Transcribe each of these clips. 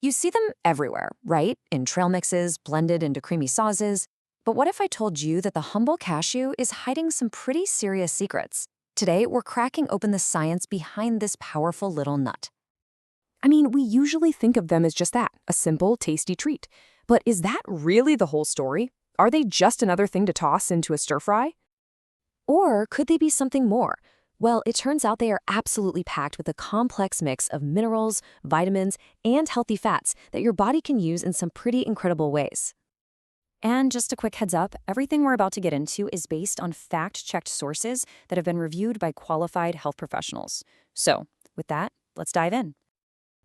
You see them everywhere, right? In trail mixes, blended into creamy sauces. But what if I told you that the humble cashew is hiding some pretty serious secrets? Today, we're cracking open the science behind this powerful little nut. I mean, we usually think of them as just that, a simple, tasty treat. But is that really the whole story? Are they just another thing to toss into a stir-fry? Or could they be something more? Well, it turns out they are absolutely packed with a complex mix of minerals, vitamins, and healthy fats that your body can use in some pretty incredible ways. And just a quick heads up, everything we're about to get into is based on fact-checked sources that have been reviewed by qualified health professionals. So, with that, let's dive in.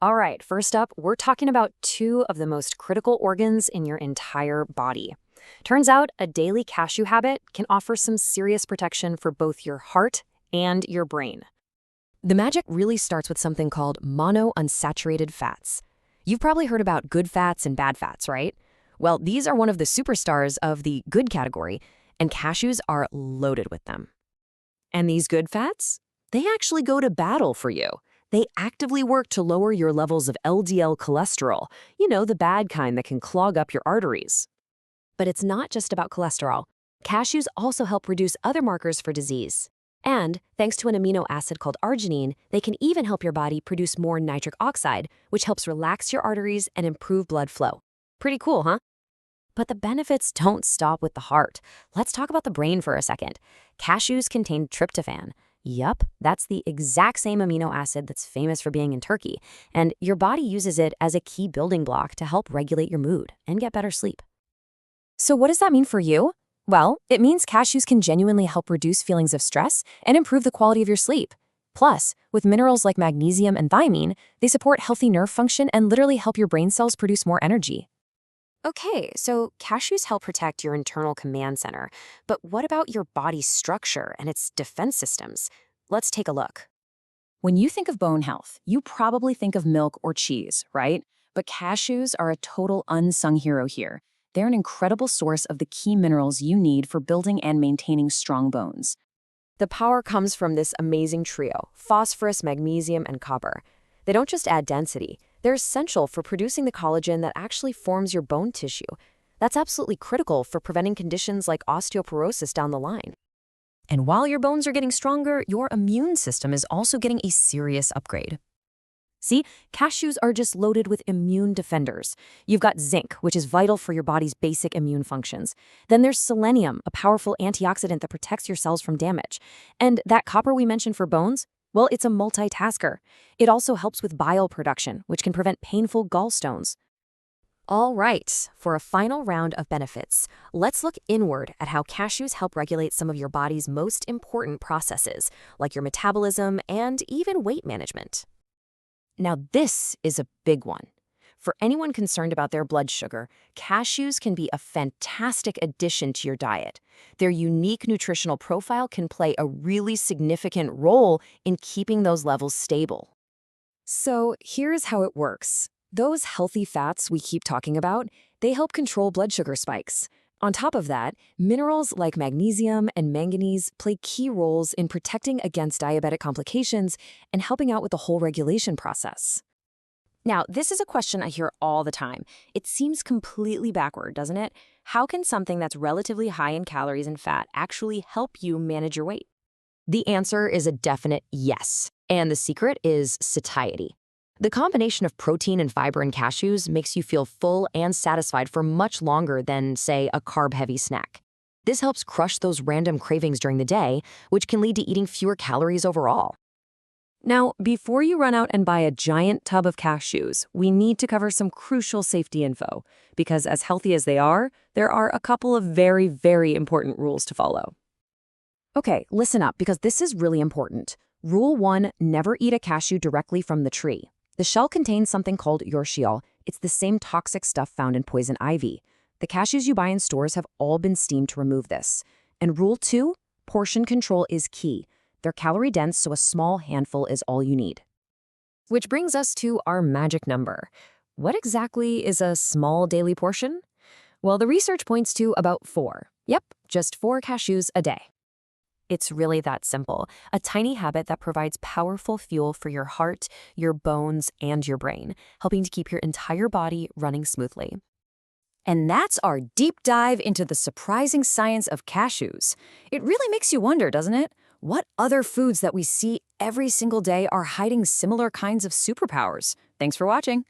All right, first up, we're talking about two of the most critical organs in your entire body. Turns out a daily cashew habit can offer some serious protection for both your heart and your brain. The magic really starts with something called monounsaturated fats. You've probably heard about good fats and bad fats, right? Well, these are one of the superstars of the good category, and cashews are loaded with them. And these good fats? They actually go to battle for you. They actively work to lower your levels of LDL cholesterol, the bad kind that can clog up your arteries. But it's not just about cholesterol. Cashews also help reduce other markers for disease. And thanks to an amino acid called arginine, they can even help your body produce more nitric oxide, which helps relax your arteries and improve blood flow. Pretty cool, huh? But the benefits don't stop with the heart. Let's talk about the brain for a second. Cashews contain tryptophan. Yup, that's the exact same amino acid that's famous for being in turkey, and your body uses it as a key building block to help regulate your mood and get better sleep. So what does that mean for you? Well, it means cashews can genuinely help reduce feelings of stress and improve the quality of your sleep. Plus, with minerals like magnesium and thiamine, they support healthy nerve function and literally help your brain cells produce more energy. Okay, so cashews help protect your internal command center, but what about your body's structure and its defense systems? Let's take a look. When you think of bone health, you probably think of milk or cheese, right? But cashews are a total unsung hero here. They're an incredible source of the key minerals you need for building and maintaining strong bones. The power comes from this amazing trio: phosphorus, magnesium, and copper. They don't just add density. They're essential for producing the collagen that actually forms your bone tissue. That's absolutely critical for preventing conditions like osteoporosis down the line. And while your bones are getting stronger, your immune system is also getting a serious upgrade. See, cashews are just loaded with immune defenders. You've got zinc, which is vital for your body's basic immune functions. Then there's selenium, a powerful antioxidant that protects your cells from damage. And that copper we mentioned for bones? Well, it's a multitasker. It also helps with bile production, which can prevent painful gallstones. All right, for a final round of benefits, let's look inward at how cashews help regulate some of your body's most important processes, like your metabolism and even weight management. Now, this is a big one. For anyone concerned about their blood sugar, cashews can be a fantastic addition to your diet. Their unique nutritional profile can play a really significant role in keeping those levels stable. So here's how it works. Those healthy fats we keep talking about, they help control blood sugar spikes. On top of that, minerals like magnesium and manganese play key roles in protecting against diabetic complications and helping out with the whole regulation process. Now, this is a question I hear all the time. It seems completely backward, doesn't it? How can something that's relatively high in calories and fat actually help you manage your weight? The answer is a definite yes, and the secret is satiety. The combination of protein and fiber in cashews makes you feel full and satisfied for much longer than, say, a carb-heavy snack. This helps crush those random cravings during the day, which can lead to eating fewer calories overall. Now, before you run out and buy a giant tub of cashews, we need to cover some crucial safety info, because as healthy as they are, there are a couple of very, very important rules to follow. Okay, listen up, because this is really important. Rule 1, never eat a cashew directly from the tree. The shell contains something called urushiol. It's the same toxic stuff found in poison ivy. The cashews you buy in stores have all been steamed to remove this. And rule 2, portion control is key. They're calorie-dense, so a small handful is all you need. Which brings us to our magic number. What exactly is a small daily portion? Well, the research points to about 4. Yep, just 4 cashews a day. It's really that simple. A tiny habit that provides powerful fuel for your heart, your bones, and your brain, helping to keep your entire body running smoothly. And that's our deep dive into the surprising science of cashews. It really makes you wonder, doesn't it? What other foods that we see every single day are hiding similar kinds of superpowers? Thanks for watching.